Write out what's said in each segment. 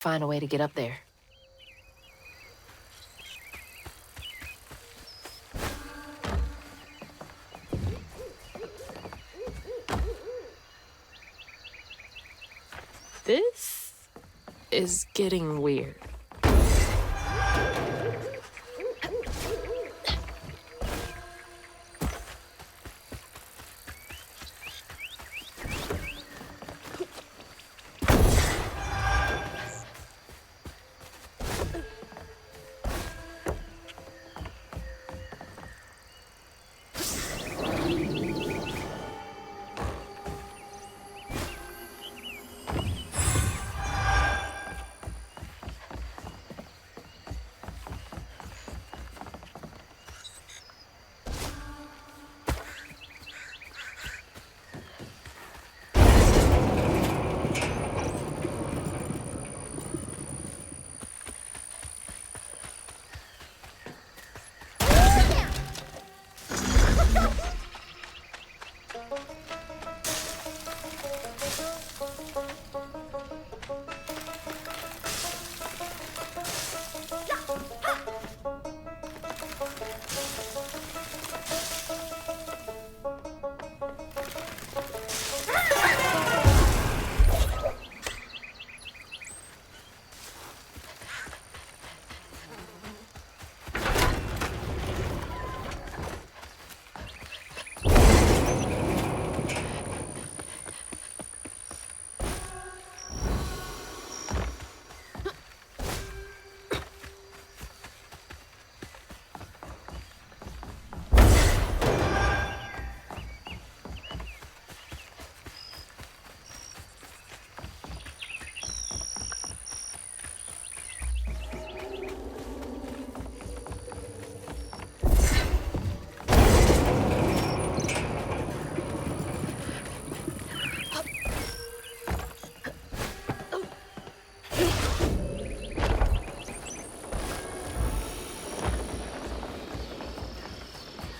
Find a way to get up there. This is getting weird.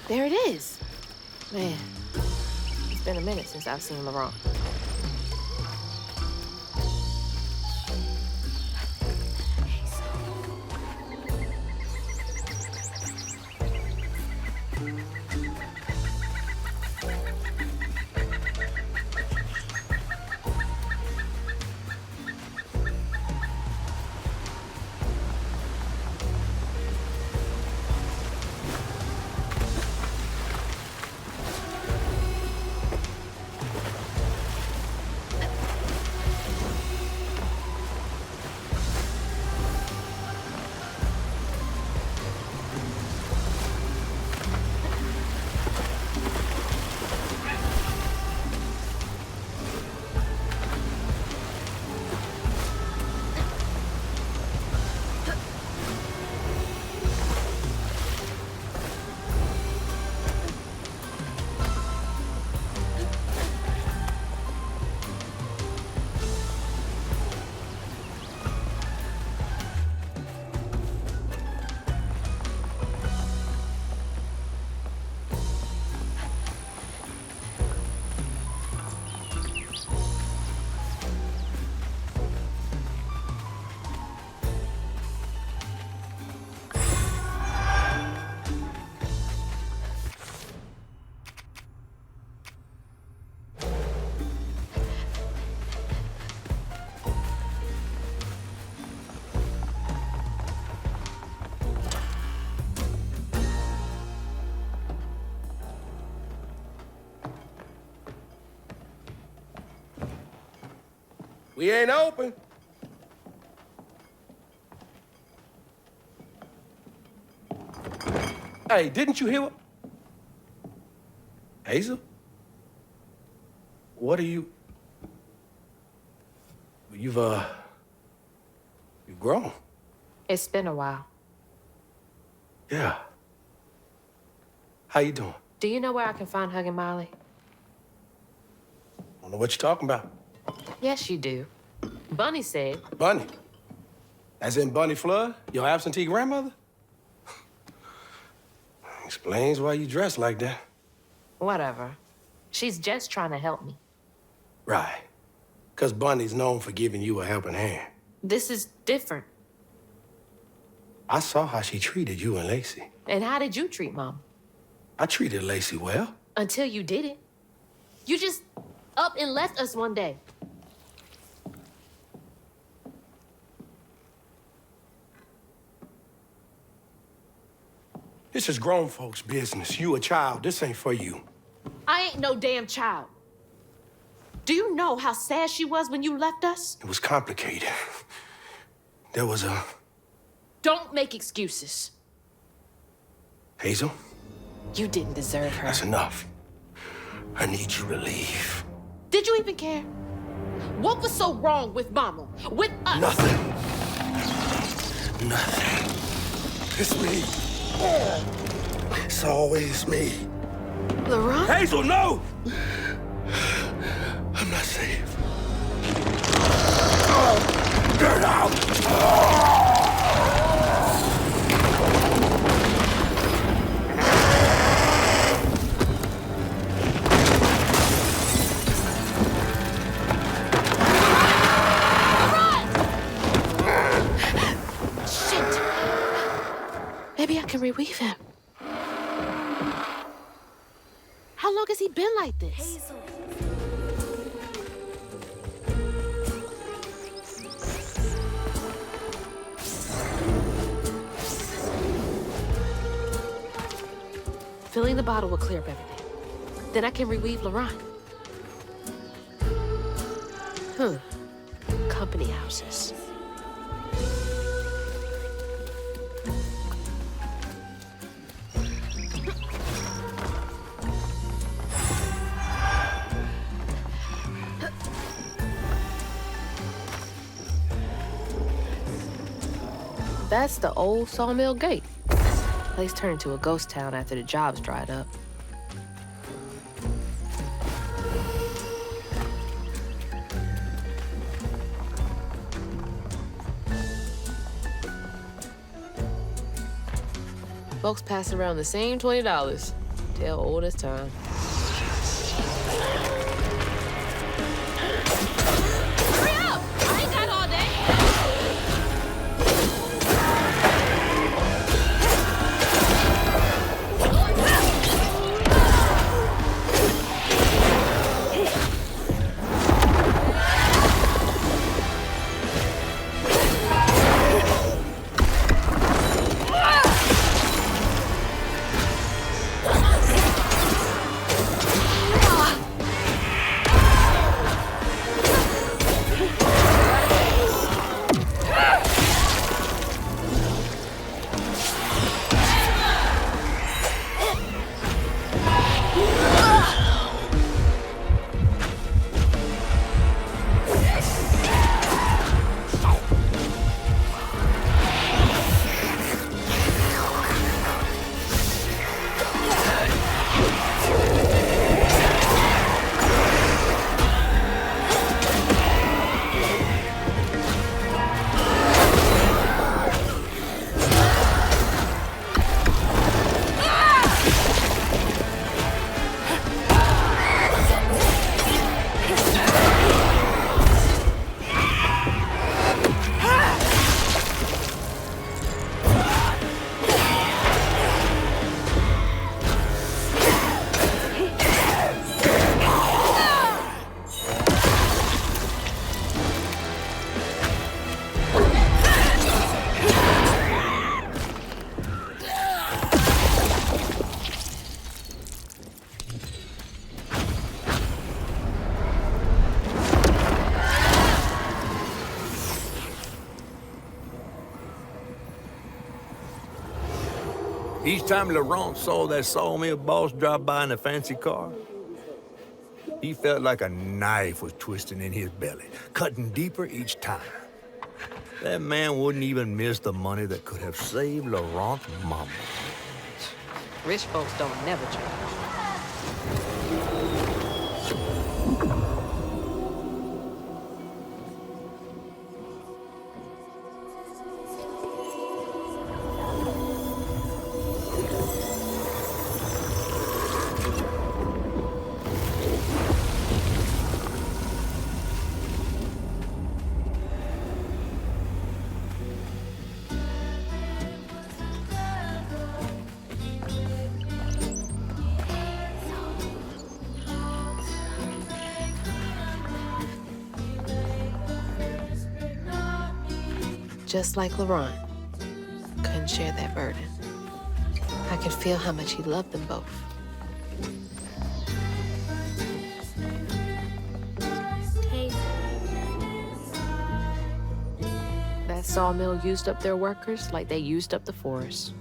There it is. Man, it's been a minute since I've seen Laurent. We ain't open. Hey, didn't you hear what? Hazel? What are you... You've grown. It's been a while. Yeah. How you doing? Do you know where I can find Huggin' Molly? Don't know what you're talking about. Yes, you do. Bunny said. Bunny? As in Bunny Flood, your absentee grandmother? Explains why you dress like that. Whatever. She's just trying to help me. Right. Because Bunny's known for giving you a helping hand. This is different. I saw how she treated you and Lacey. And how did you treat Mom? I treated Lacey well. Until you didn't. You just up and left us one day. This is grown folks' business. You a child. This ain't for you. I ain't no damn child. Do you know how sad she was when you left us? It was complicated. There was a... Don't make excuses. Hazel, You didn't deserve her. that's enough. I need you to leave. Did you even care? What was so wrong with Mama? With us? Nothing. Nothing. It's me. It's always me. Laurent? Hazel, no! I'm not safe. Get out! Shit! Maybe I can reweave him. How long has he been like this? Filling the bottle will clear up everything. Then I can reweave Laurent. Company houses. That's the old Sawmill Gate. Place turned into a ghost town after the jobs dried up. Folks pass around the same $20. Tale old as time. Hurry up! I ain't got all day. Each time Laurent saw that sawmill boss drive by in a fancy car, he felt like a knife was twisting in his belly, cutting deeper each time. That man wouldn't even miss the money that could have saved Laurent's mama. Rich folks don't never change. Just like Laurent. Couldn't share that burden. I could feel how much he loved them both. Hey, That sawmill used up their workers like they used up the forest.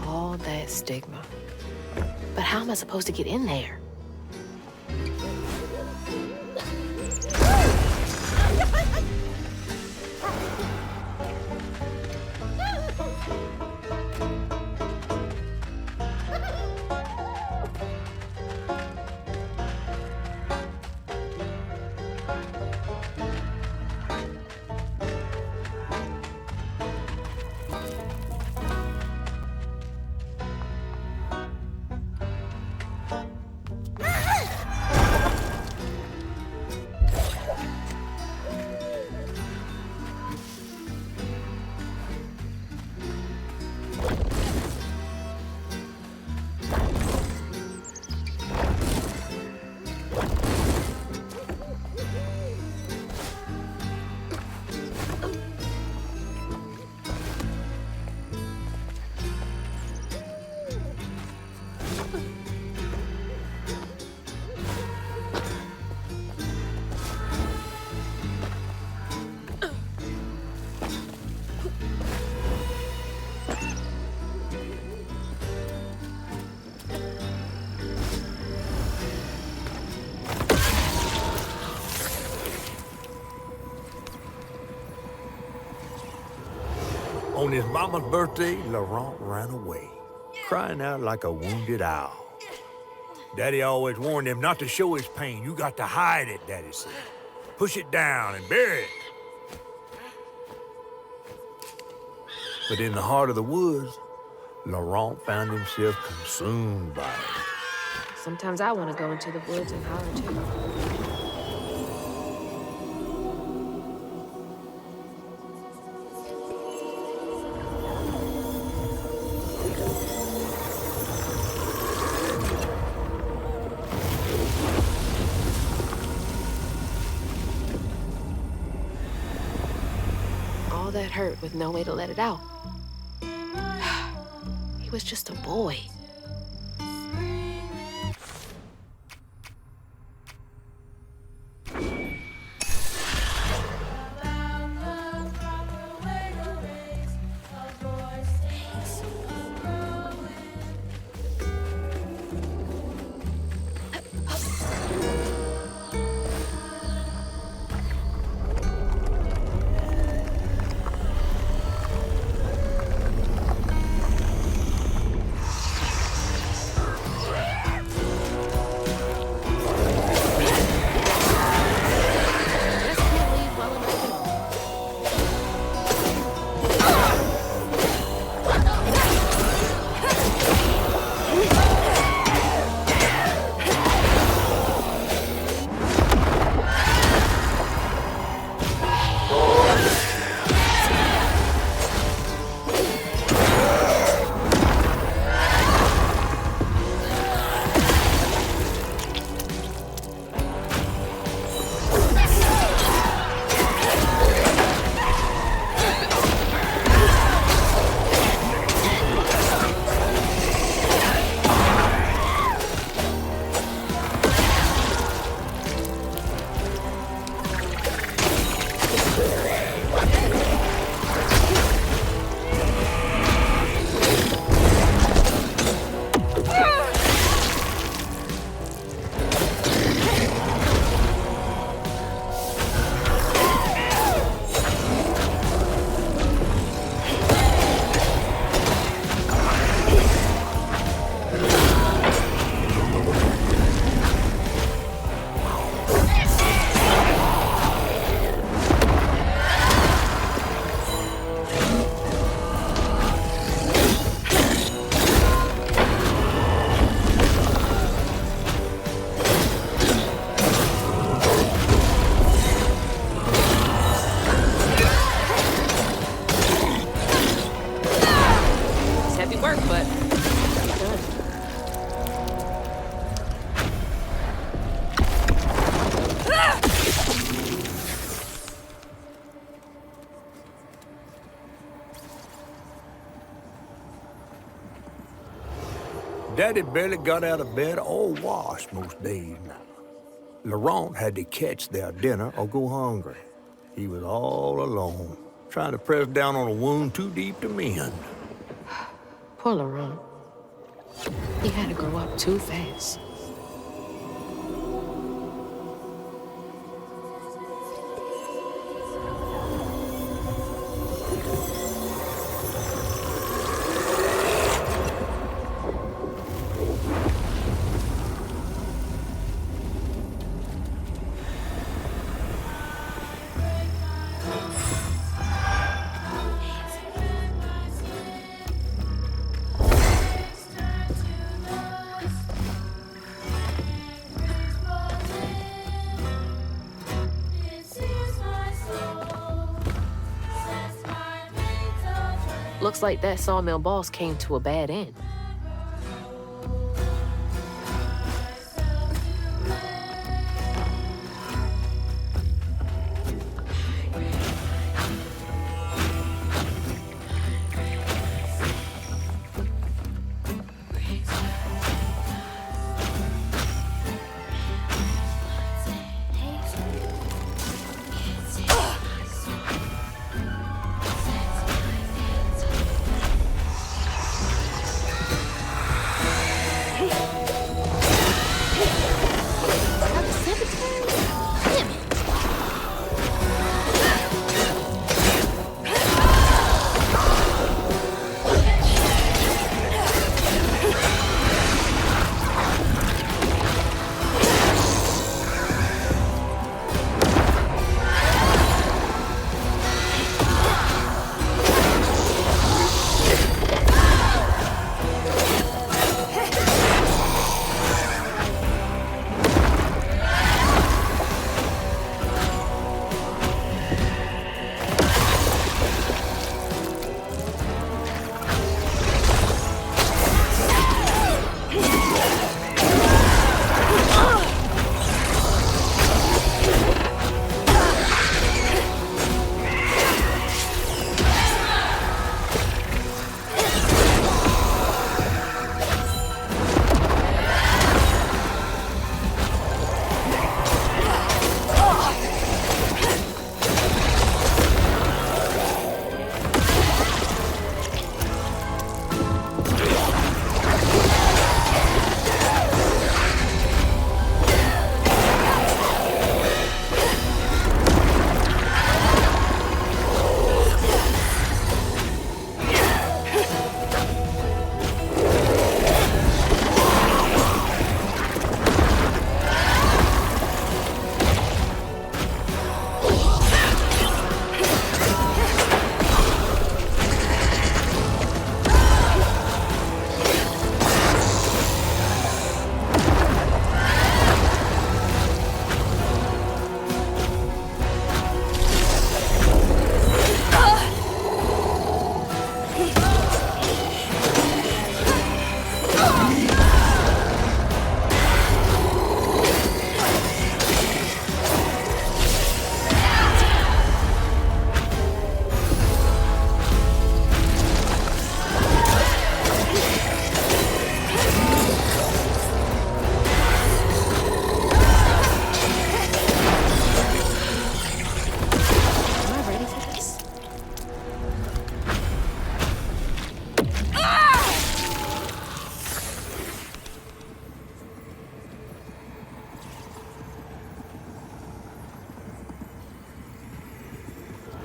All that stigma. But how am I supposed to get in there? On his mama's birthday, Laurent ran away, crying out like a wounded owl. Daddy always warned him not to show his pain. You got to hide it, Daddy said. Push it down and bury it. But in the heart of the woods, Laurent found himself consumed by it. Sometimes I want to go into the woods and holler too. All that hurt with no way to let it out. He was just a boy. Daddy barely got out of bed or washed most days now. Laurent had to catch their dinner or go hungry. He was all alone, trying to press down on a wound too deep to mend. Poor Laurent. He had to grow up too fast. Looks like that sawmill boss came to a bad end.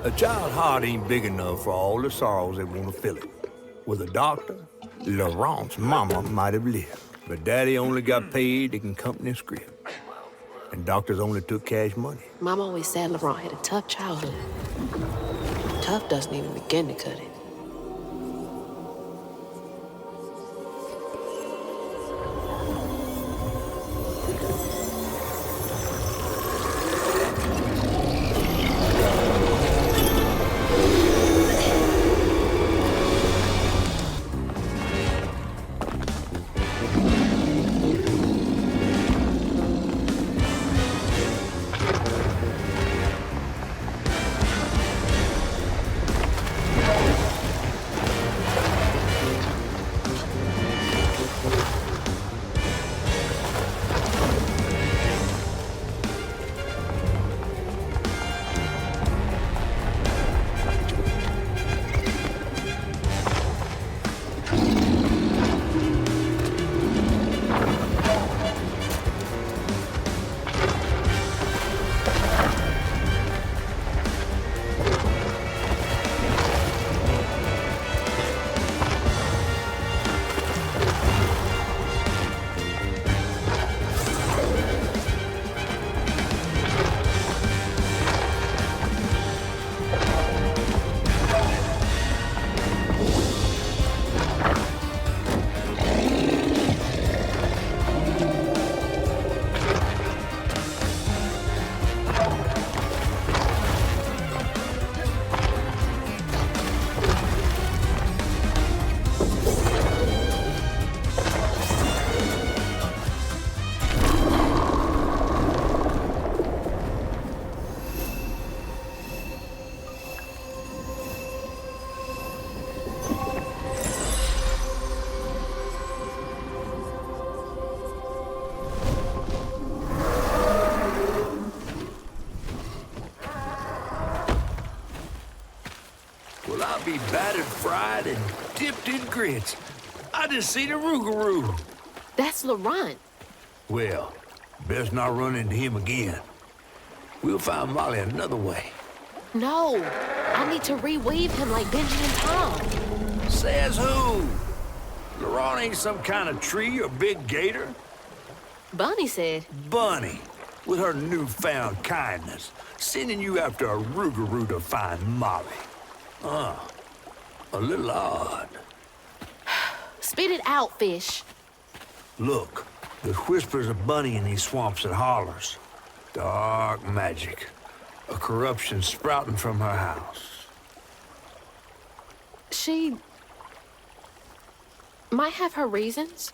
A child's heart ain't big enough for all the sorrows that want to fill it. With a doctor, Laurent's mama might have lived, but Daddy only got paid to accompany a script. And doctors only took cash money. Mom always said Laurent had a tough childhood. Tough doesn't even begin to cut it. be battered, fried, and dipped in grits. I just seen a Rougarou. That's Laurent. Well, best not run into him again. We'll find Molly another way. No, I need to reweave him like Benji and Tom. Says who? Laurent ain't some kind of tree or big gator. Bunny said. Bunny, with her newfound kindness, sending you after a Rougarou to find Molly. A little odd. Spit it out, fish. Look, there's whispers of Bunny in these swamps and hollers. Dark magic. A corruption sprouting from her house. She might have her reasons.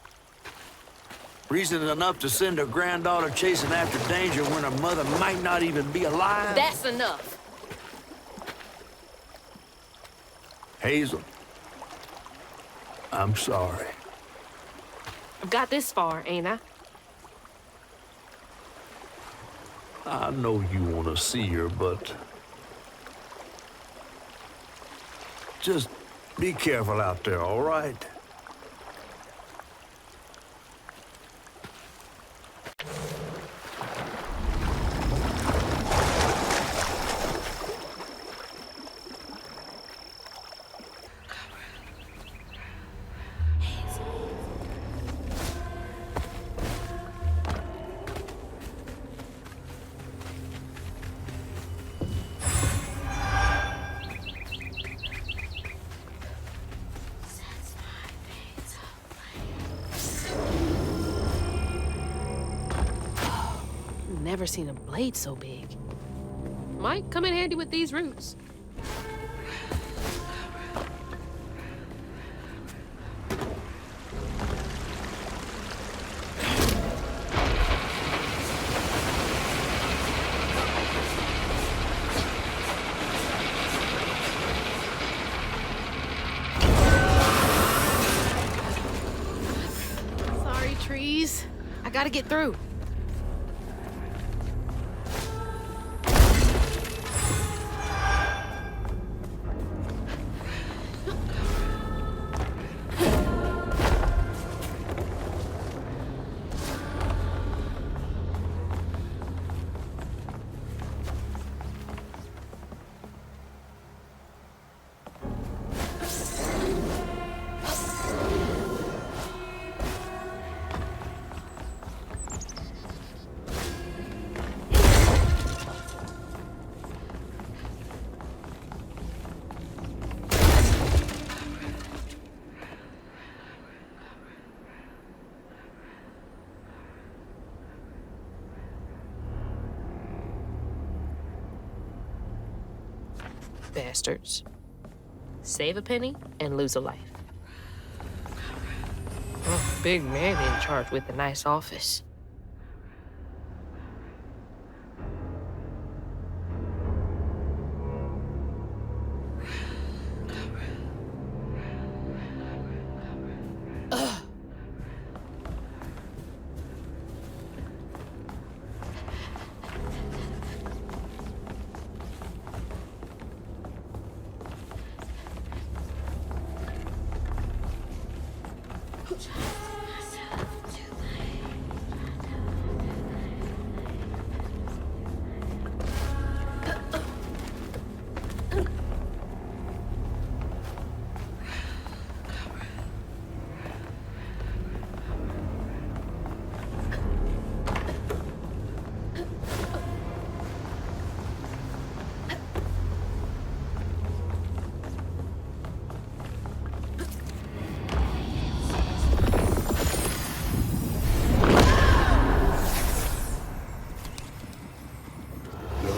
Reason enough to send her granddaughter chasing after danger when her mother might not even be alive? That's enough. Hazel, I'm sorry. I've got this far, ain't I? I know you want to see her, but just be careful out there, all right? Never seen a blade so big. Might come in handy with these roots. Sorry, trees. I gotta get through. Bastards. Save a penny and lose a life. Oh, big man in charge with a nice office.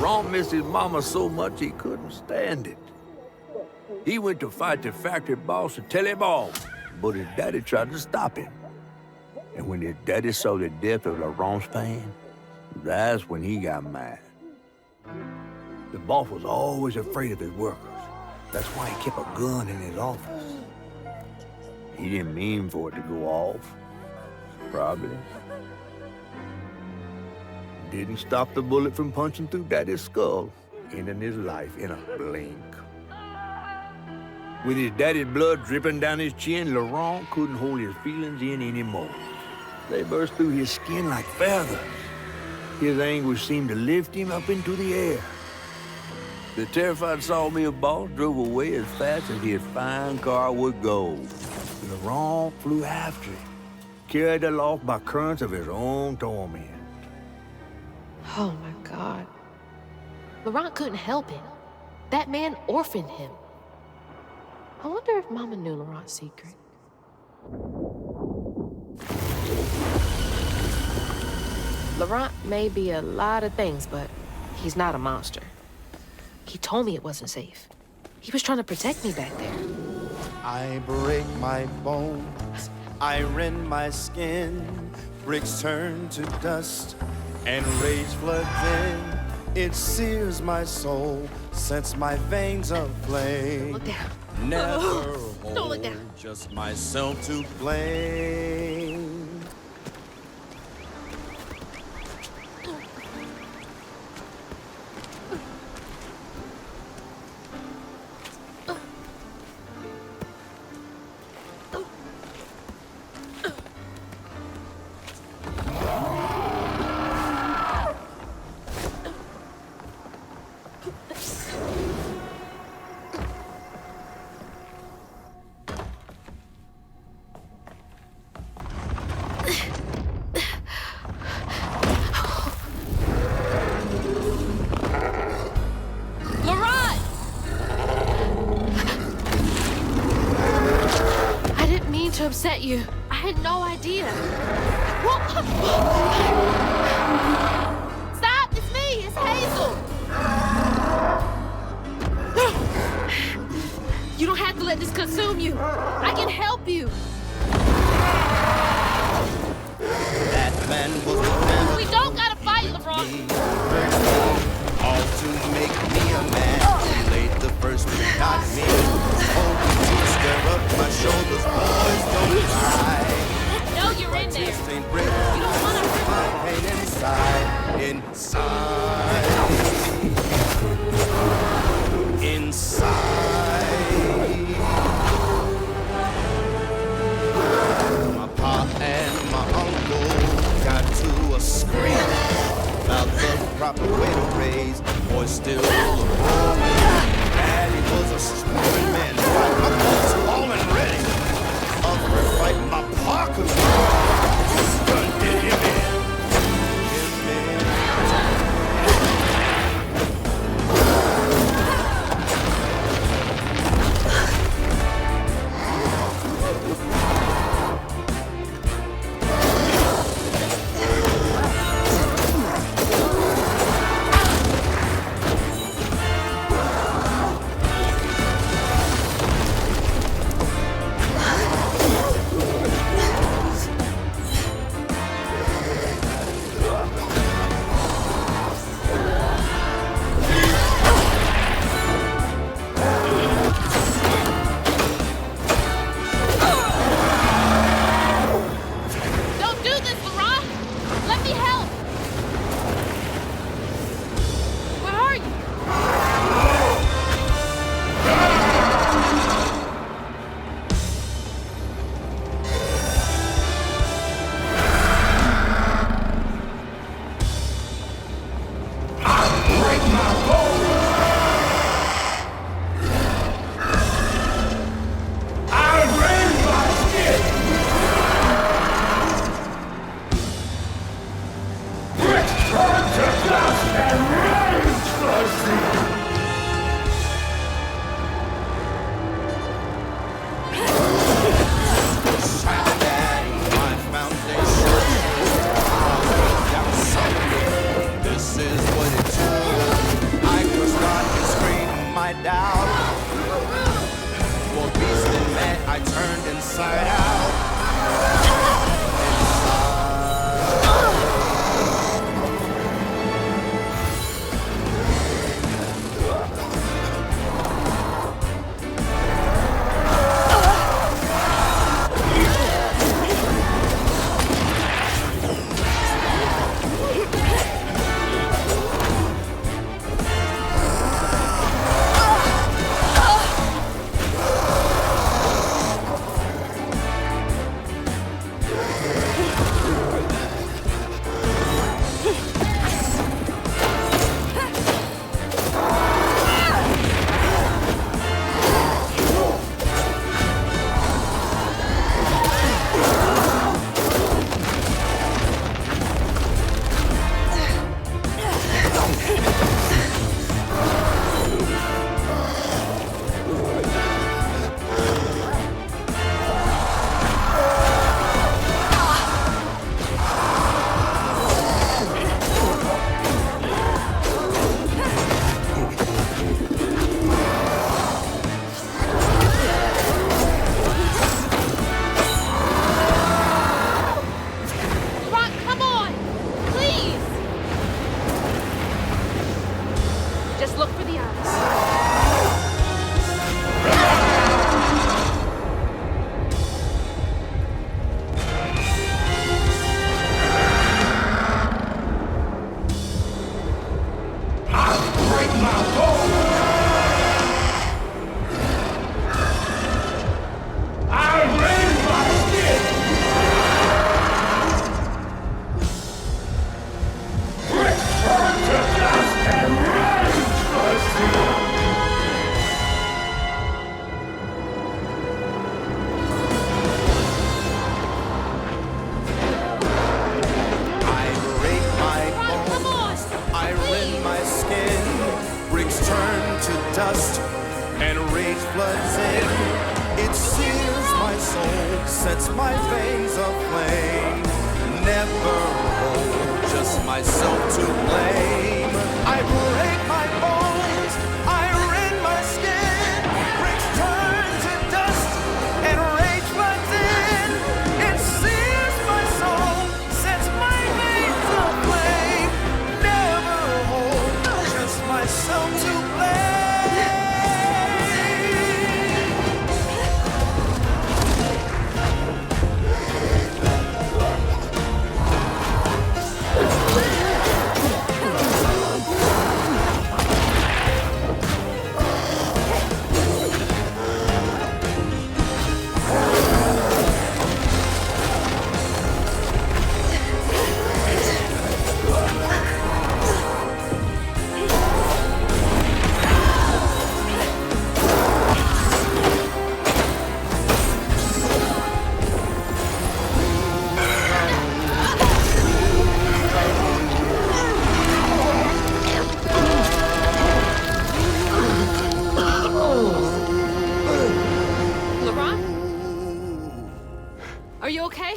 Laurent missed his mama so much he couldn't stand it. He went to fight the factory boss to tell him off, but his daddy tried to stop him. And when his daddy saw the death of Laurent's pain, that's when he got mad. The boss was always afraid of his workers. That's why he kept a gun in his office. He didn't mean for it to go off, probably. Didn't stop the bullet from punching through Daddy's skull, ending his life in a blink. With his daddy's blood dripping down his chin, Laurent couldn't hold his feelings in anymore. They burst through his skin like feathers. His anguish seemed to lift him up into the air. The terrified sawmill boss drove away as fast as his fine car would go. Laurent flew after him, carried aloft by currents of his own torment. Oh my God. Laurent couldn't help it. That man orphaned him. I wonder if Mama knew Laurent's secret. Laurent may be a lot of things, but he's not a monster. He told me it wasn't safe. He was trying to protect me back there. I break my bones, I rend my skin, bricks turn to dust, and rage floods in. It sears my soul, sets my veins aflame. Look down. Never Don't look down. hold just myself to blame. To upset you. I had no idea. Stop! It's me! It's Hazel! You don't have to let this consume you. I can help you. That man was the man. We don't gotta fight, LeBron. All to make me a man. He laid the first brick, not me. Hold me to stir up my shoulders, boys, don't cry. No, you're in there. Tears ain't brick. You don't want to hurt my pain inside, inside. My pa and my uncle got to dust, and rage floods in. It sears my soul, sets my veins aflame. Never hold just myself to blame. I break my bones, I rend my skin. Bricks turn to dust, and rage floods in. It sears my soul, sets my veins aflame. Never hold just myself to blame. Are you okay?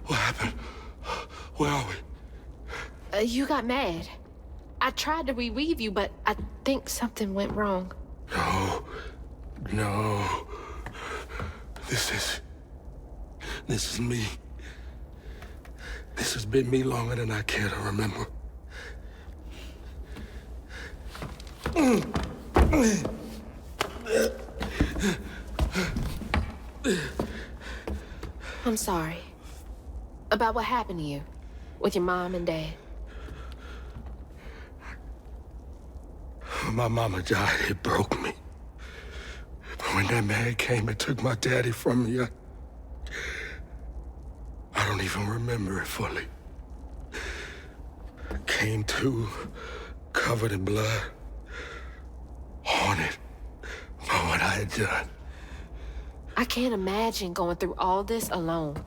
What happened? Where are we? You got mad. I tried to revive you, but I think something went wrong. No. This is me. This has been me longer than I care to remember. I'm sorry. About what happened to you with your mom and dad. My mama died. It broke me. But when that man came and took my daddy from me, I don't even remember it fully. Came to, covered in blood, haunted by what I had done. I can't imagine going through all this alone.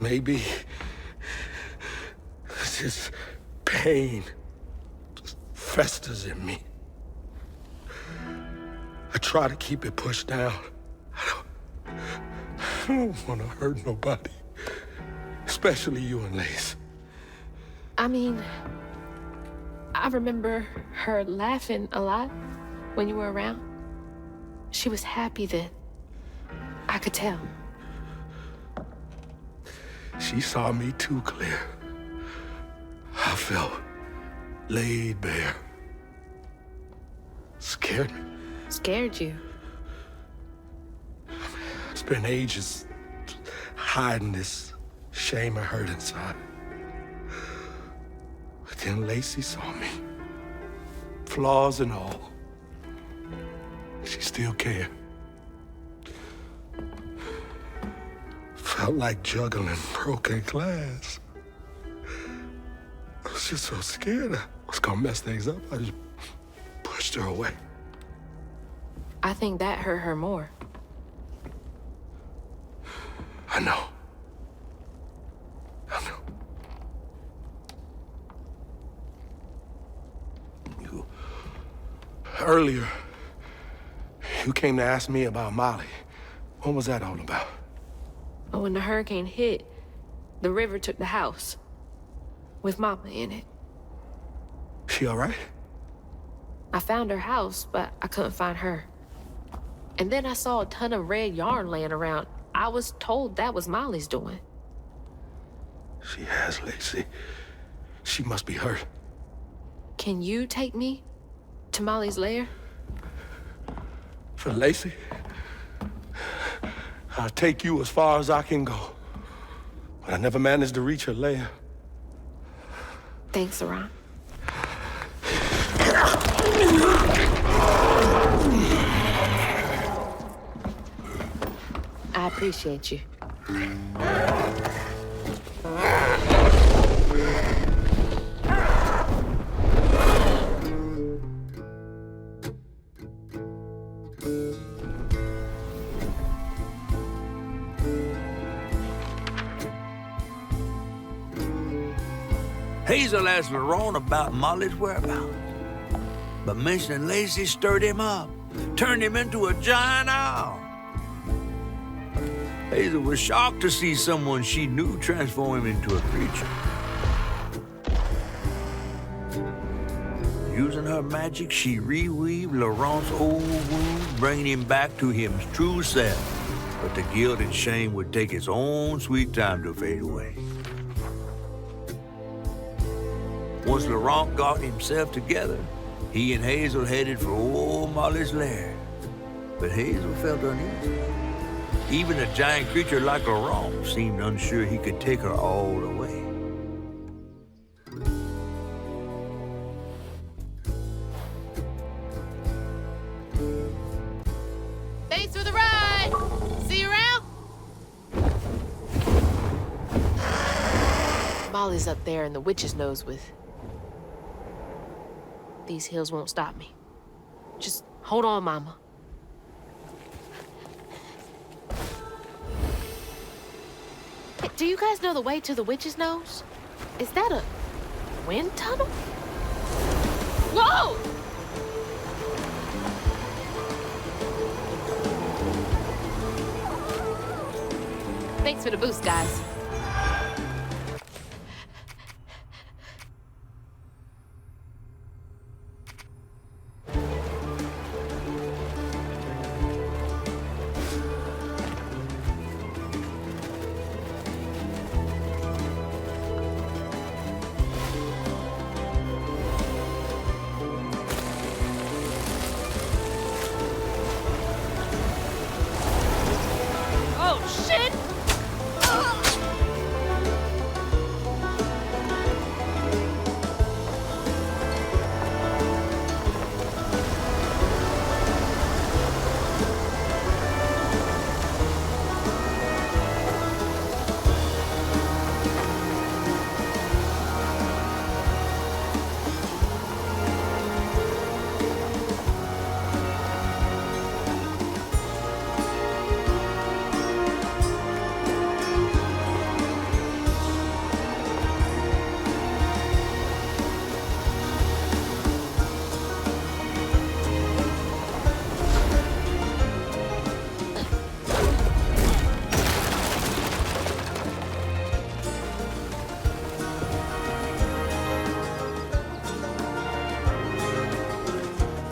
Maybe this pain just festers in me. I try to keep it pushed down. I don't want to hurt nobody, especially you and Lace. I mean, I remember her laughing a lot when you were around. She was happy then. I could tell. She saw me too clear. I felt laid bare. Scared me. Scared you? I spent ages hiding this shame and hurt inside. But then Lacey saw me. Flaws and all. She still cared. Felt like juggling broken glass. I was just so scared I was gonna mess things up. I just pushed her away. I think that hurt her more. I know. Earlier, you came to ask me about Molly. What was that all about? But when the hurricane hit, the river took the house with Mama in it. She all right? I found her house, but I couldn't find her. And then I saw a ton of red yarn laying around. I was told that was Molly's doing. She has, Lacey. She must be hurt. Can you take me to Molly's lair? For Lacey? I'll take you as far as I can go. But I never managed to reach her lair. Thanks, Aran. I appreciate you. Hazel asked Laurent about Molly's whereabouts. But mentioning Lacey stirred him up, turned him into a giant owl. Hazel was shocked to see someone she knew transform him into a creature. Using her magic, she reweaved Laurent's old wound, bringing him back to his true self. But the guilt and shame would take its own sweet time to fade away. Once Laurent got himself together, he and Hazel headed for old Molly's lair. But Hazel felt uneasy. Even a giant creature like Laurent seemed unsure he could take her all the way. Thanks for the ride! See you around? Molly's up there in the witch's nose with... These hills won't stop me. Just hold on, Mama. Hey, do you guys know the way to the witch's nose? Is that a wind tunnel? Whoa! Thanks for the boost, guys. Oh, shit!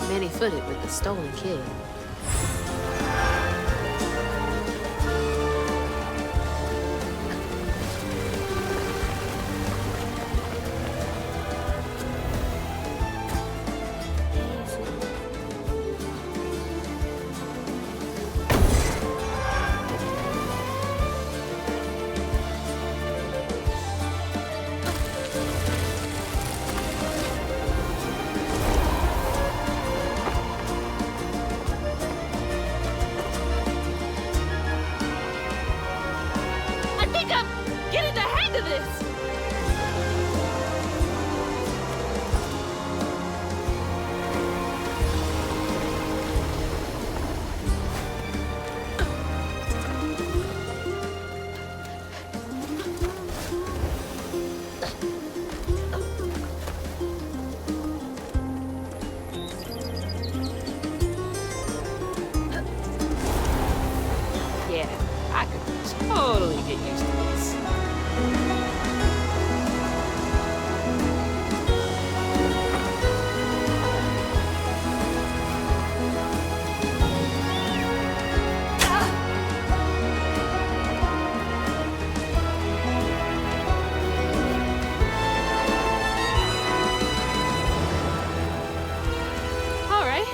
Many-footed with the stolen kid. Getting the hang of this! Yeah, I could totally get used to this. All right,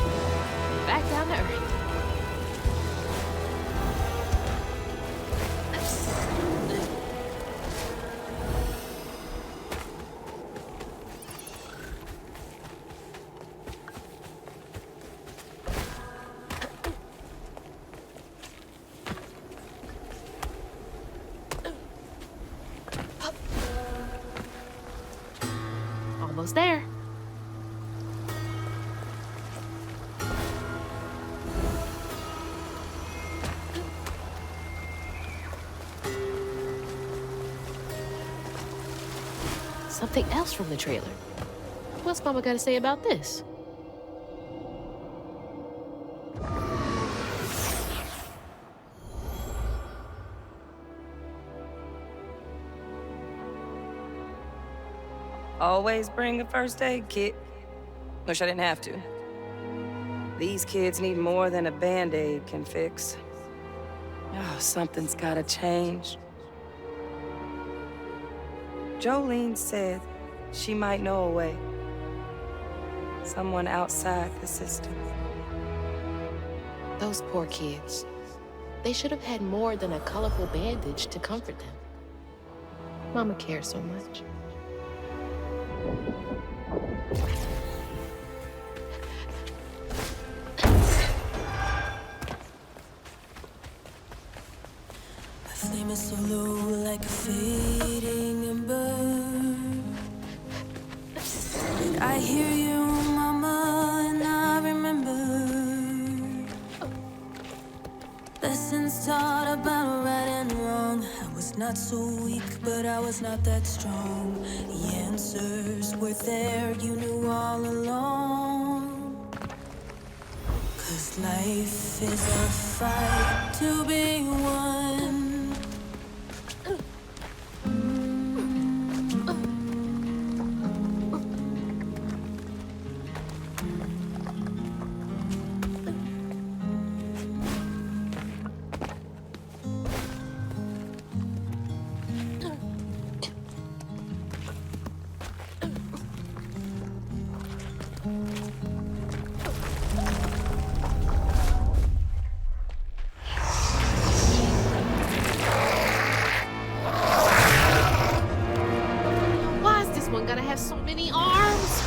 back down to earth. Almost there. Something else from the trailer. What's Mama got to say about this? Always bring a first aid kit. Wish I didn't have to. These kids need more than a Band-Aid can fix. Oh, something's gotta change. Jolene said she might know a way. Someone outside the system. Those poor kids. They should have had more than a colorful bandage to comfort them. Mama cares so much. The flame is so low, like a fading ember. I hear you, Mama, and I remember lessons taught about right and wrong. I was not so weak, but I was not that strong. The answers were there, you knew all along. 'Cause life is a fight to be won. Why is this one gonna have so many arms?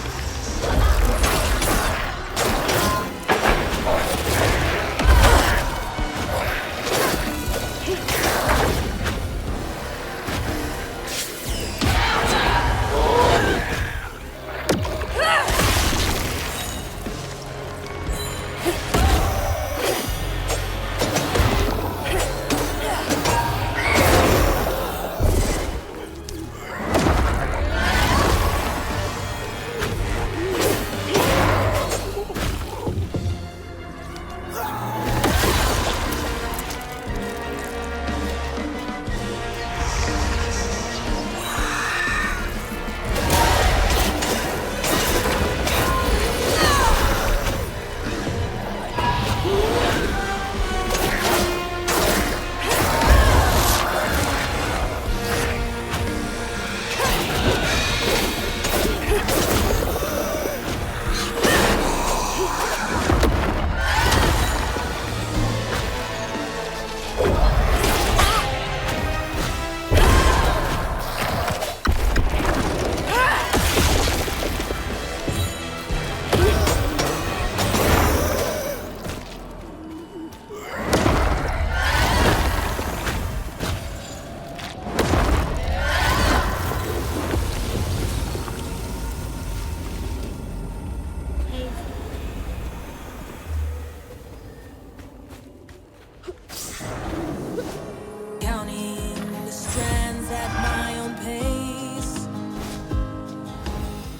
Counting the strands at my own pace.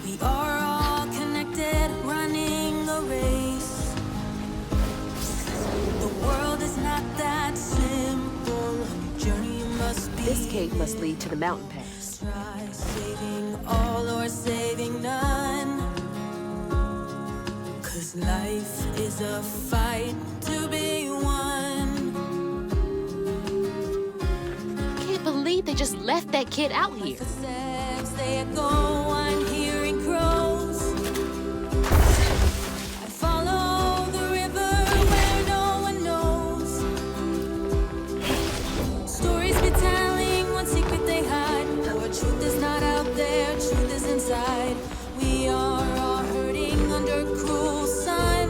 We are all connected, running a race. The world is not that simple. Journey must be. This cave must lead to the mountain pass. Try saving all or saving none. 'Cause life is a fight to be won. Can't believe they just left that kid out here. Footsteps, they echo, I'm hearing crows. I follow the river where no one knows. Stories be telling, one secret they hide. For truth is not out there, truth is inside. We are all hurting under cruel sun.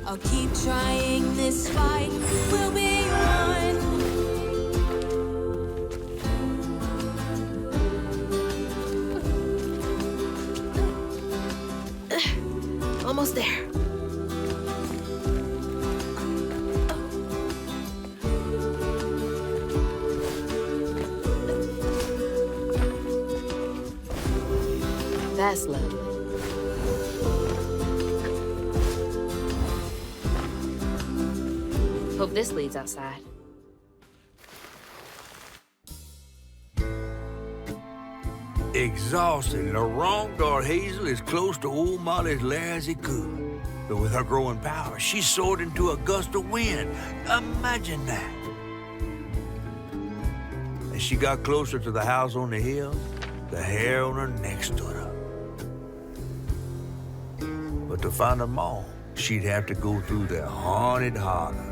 I'll keep trying, this fight will be won. Almost there. That's lovely. Hope this leads outside. Exhausted, Laurent got Hazel as close to old Molly's lair as he could. But with her growing power, she soared into a gust of wind. Imagine that. As she got closer to the house on the hill, the hair on her neck stood up. But to find them all, she'd have to go through the haunted holler.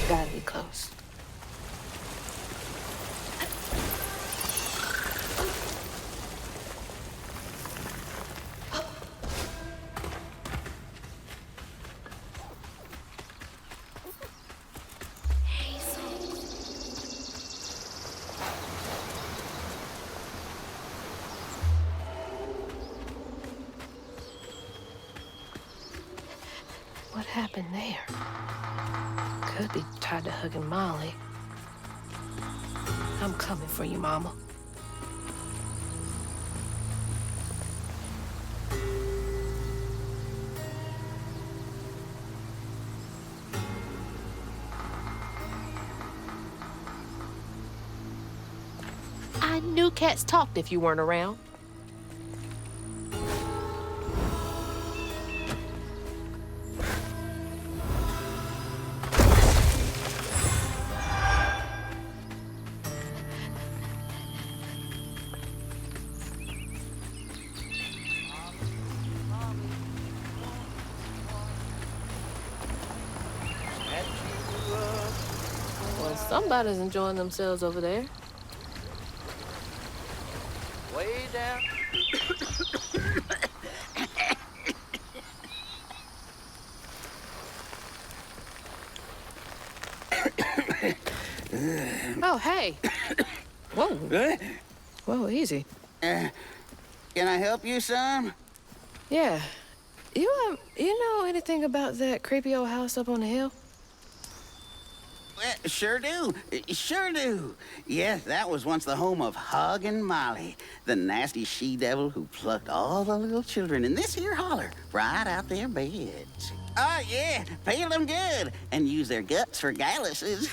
Gotta be close. What happened there? Could be tied to hugging Molly. I'm coming for you, Mama. I knew cats talked if you weren't around. Well, somebody's enjoying themselves over there. Way down. Oh, hey. Whoa. Whoa, easy. Can I help you, son? Yeah. You know anything about that creepy old house up on the hill? Well, sure do. Sure do. Yes, that was once the home of Hug and Molly, the nasty she-devil who plucked all the little children in this here holler right out their beds. Oh, yeah, peel them good and use their guts for galluses.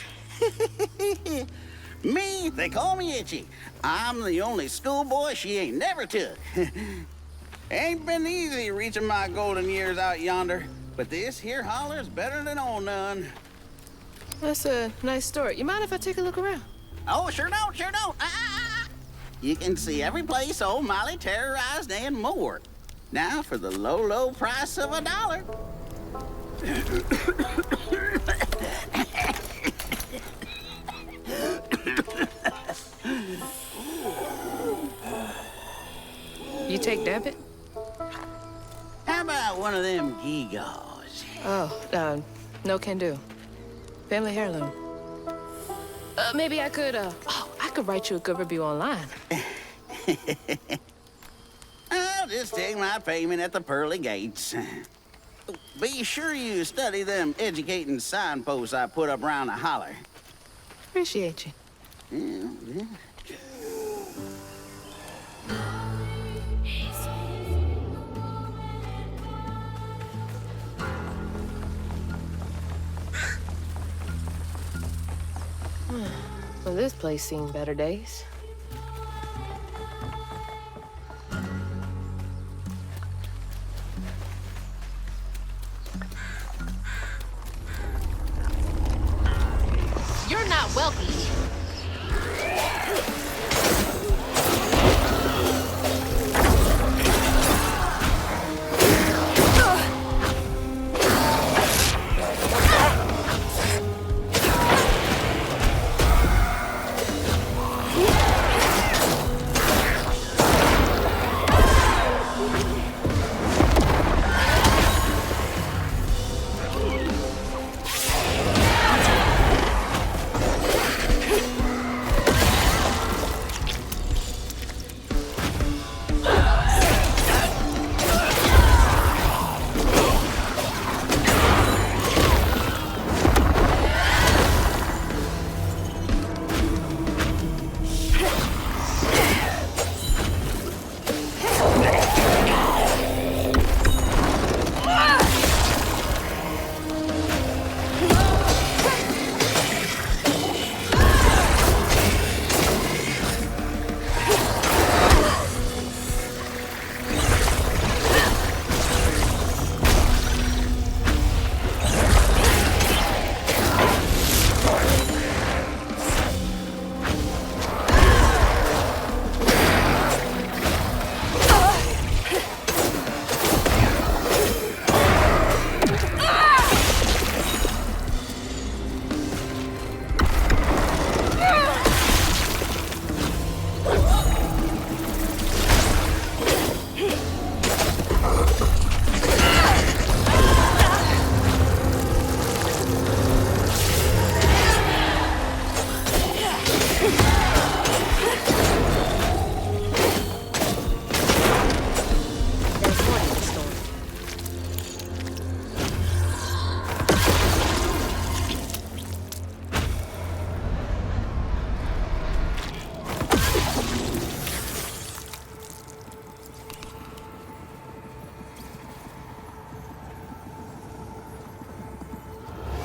Me, they call me Itchy. I'm the only schoolboy she ain't never took. Ain't been easy reaching my golden years out yonder, but this here holler's better than old none. That's a nice story. You mind if I take a look around? Oh, sure don't, sure don't. You can see every place old Molly terrorized and more. Now for the low, low price of $1. You take debit? How about one of them gewgaws? Oh, no can do. Family heirloom. Maybe I could, I could write you a good review online. I'll just take my payment at the pearly gates. Be sure you study them educating signposts I put up around the holler. Appreciate you. Yeah. Well, this place seen better days. You're not welcome.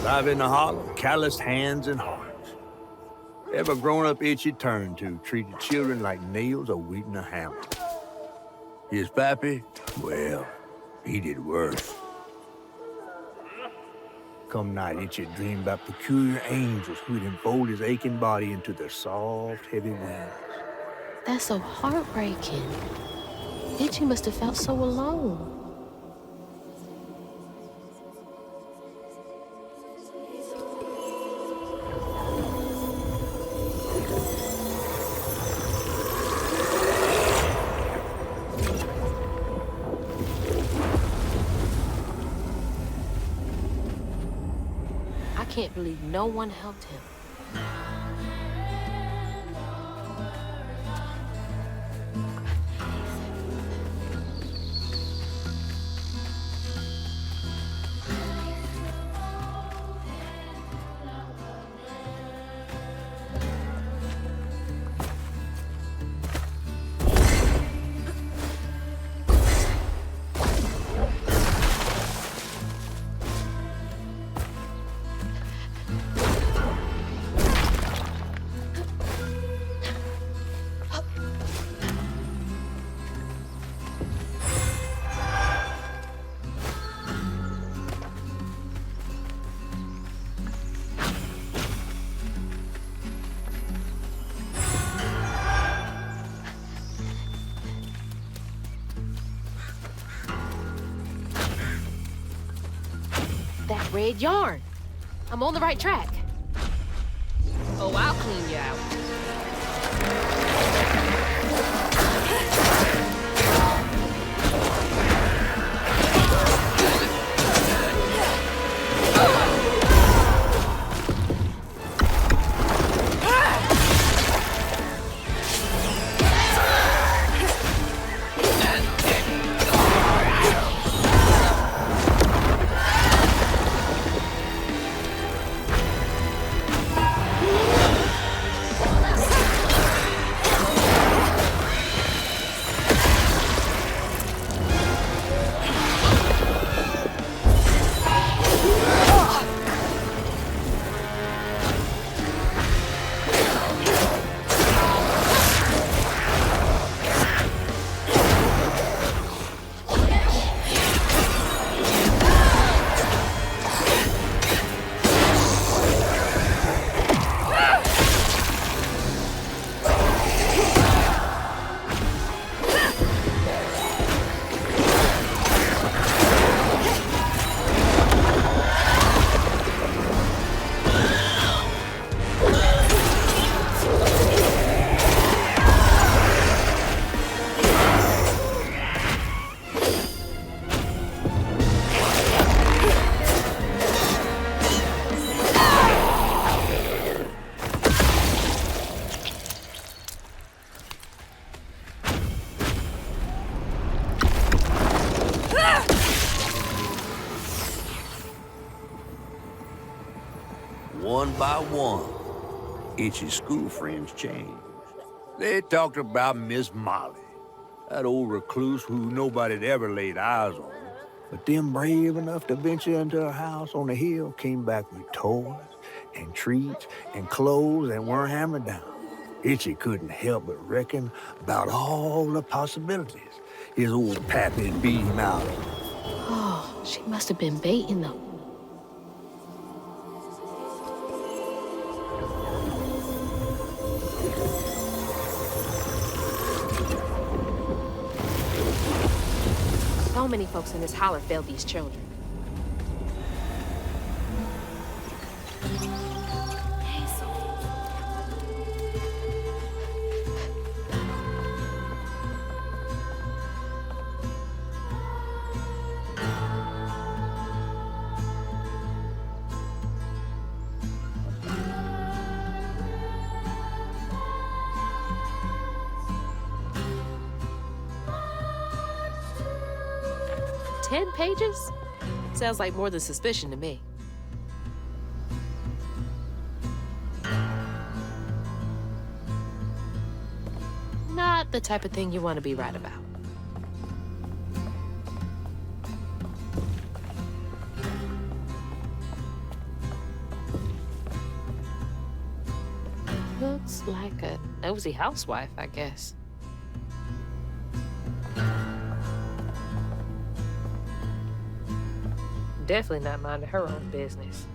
Live in the hollow, calloused hands and hearts. Every grown-up Itchy turned to treated children like nails or wheat in a hammer. His pappy, well, he did worse. Come night, Itchy dreamed about peculiar angels who'd enfold his aching body into their soft, heavy wings. That's so heartbreaking. Itchy must have felt so alone. I can't believe no one helped him. That red yarn. I'm on the right track. Oh, I'll clean you out. One by one, Itchy's school friends changed. They talked about Miss Molly, that old recluse who nobody'd ever laid eyes on. But them brave enough to venture into her house on the hill came back with toys and treats and clothes and weren't hammered down. Itchy couldn't help but reckon about all the possibilities his old pappy had beat him out of. Oh, she must have been baiting them. So many folks in this holler failed these children. "10 pages? Sounds like more than suspicion to me. Not the type of thing you want to be right about. Looks like a nosy housewife, I guess. Definitely not minding her own business.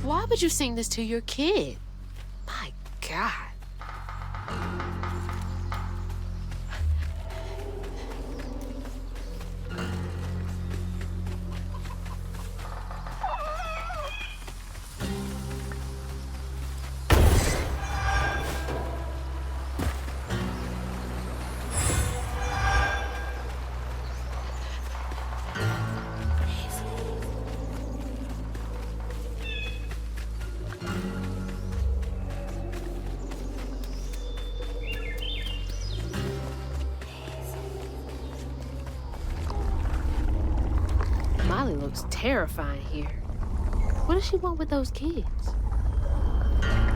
Why would you sing this to your kid? My God. Molly looks terrifying here. What does she want with those kids? Not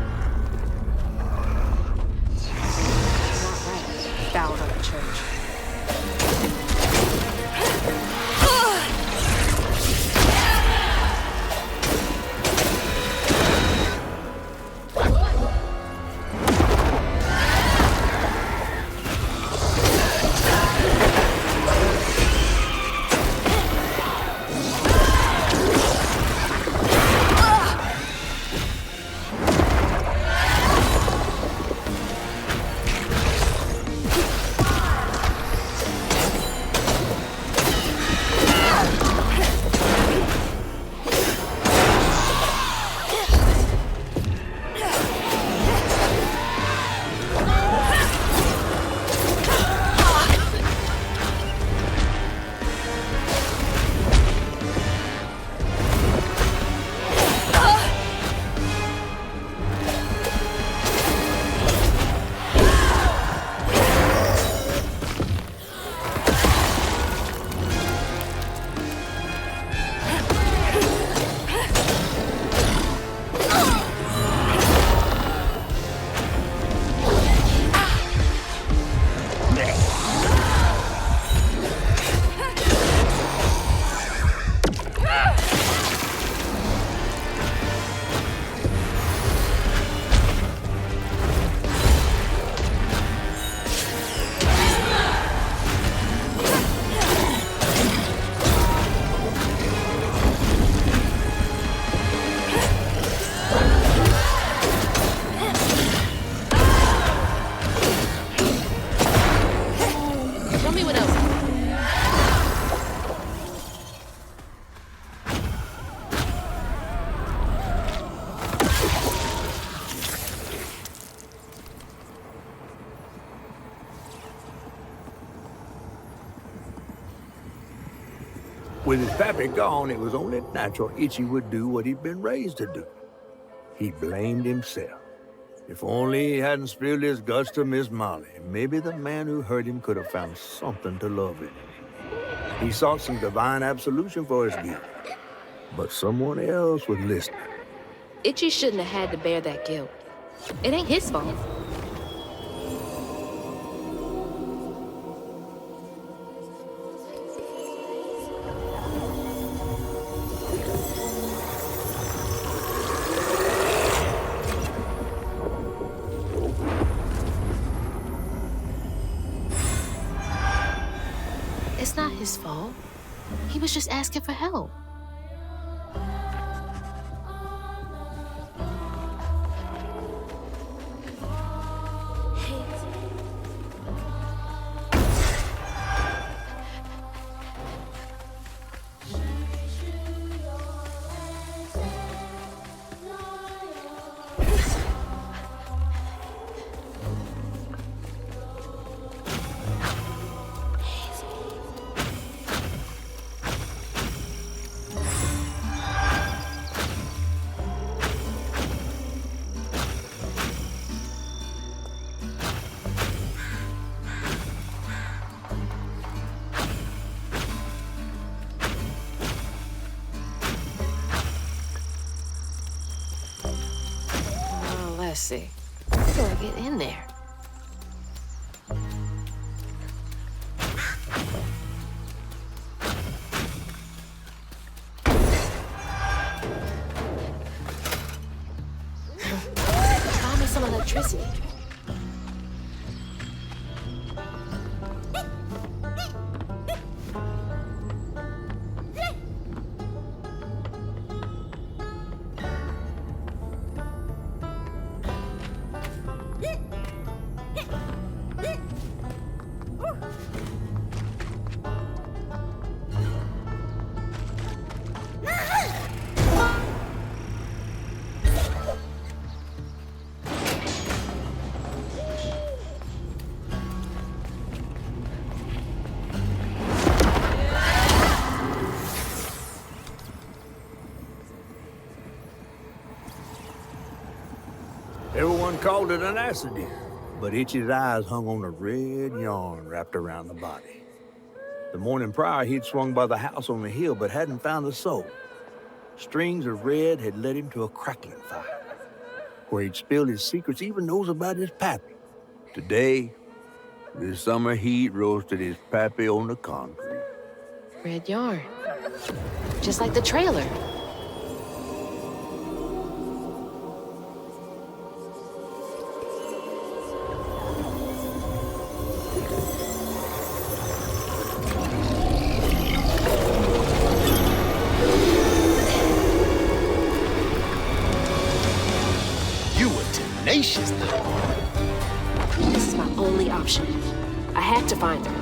right. Fouled up the church. With his pappy gone, it was only natural Itchy would do what he'd been raised to do. He blamed himself. If only he hadn't spilled his guts to Miss Molly, maybe the man who hurt him could have found something to love in him. He sought some divine absolution for his guilt, but someone else was listening. Itchy shouldn't have had to bear that guilt. It ain't his fault. his fault. He was just asking for help. Let's see. How do I get in there? Find me some electricity. Everyone called it an accident, but Itchy's eyes hung on a red yarn wrapped around the body. The morning prior, he'd swung by the house on the hill, but hadn't found the soul. Strings of red had led him to a crackling fire, where he'd spilled his secrets, even those about his pappy. Today, the summer heat roasted his pappy on the concrete. Red yarn. Just like the trailer. Tenacious now. This is my only option. I had to find her.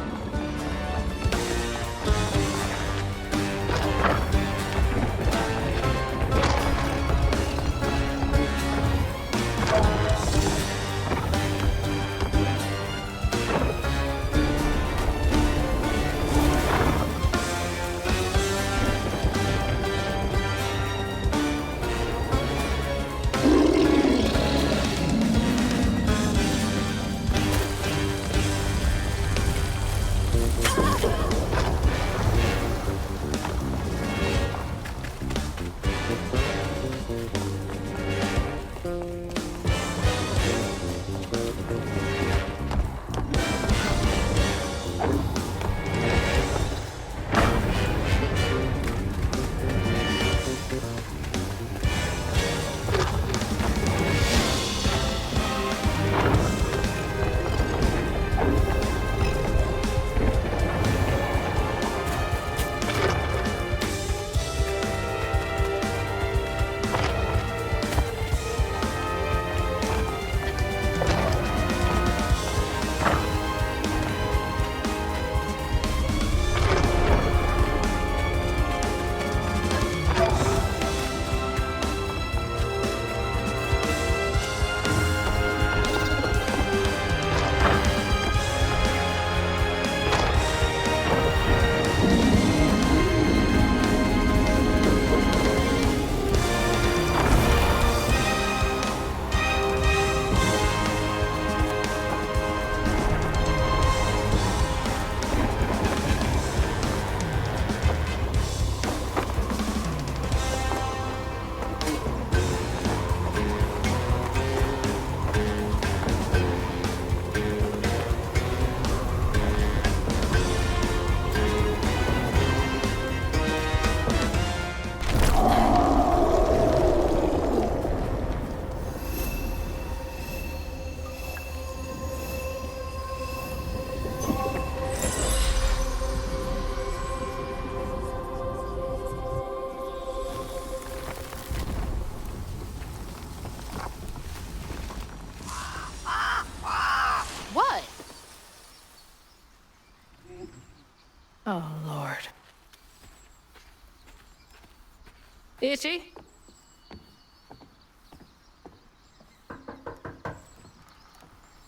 Itchy?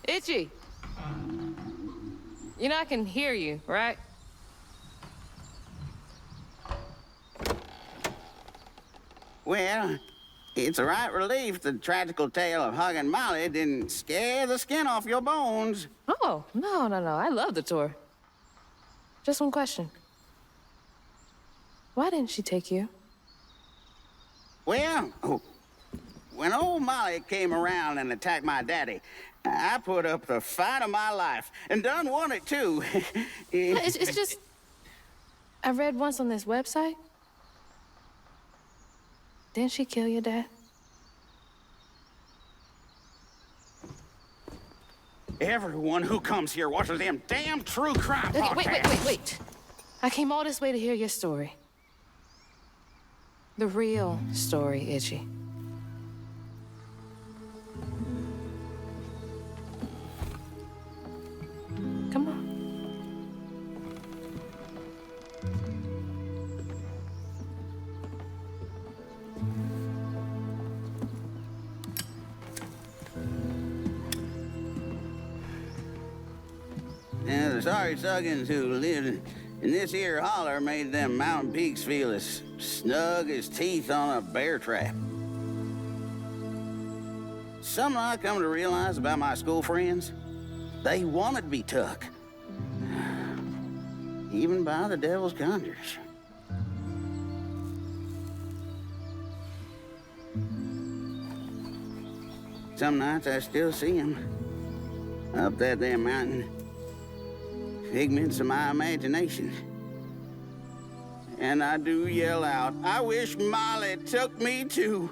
Itchy! You know I can hear you, right? Well, it's a right relief the tragical tale of Hug and Molly didn't scare the skin off your bones. Oh, no. I love the tour. Just one question. Why didn't she take you? Well, when old Molly came around and attacked my daddy, I put up the fight of my life, and done won it, too. It's just... I read once on this website. Didn't she kill your dad? Everyone who comes here watches them damn true crime podcasts. Okay, wait. I came all this way to hear your story. The real story, Itchy. Come on. And the sorry Suggins who lived in this here holler made them mountain peaks feel as snug as teeth on a bear trap. Something I come to realize about my school friends, they wanted to be took. Even by the devil's conjures. Some nights I still see them up that damn mountain. Figments of my imagination. And I do yell out, I wish Molly took me too.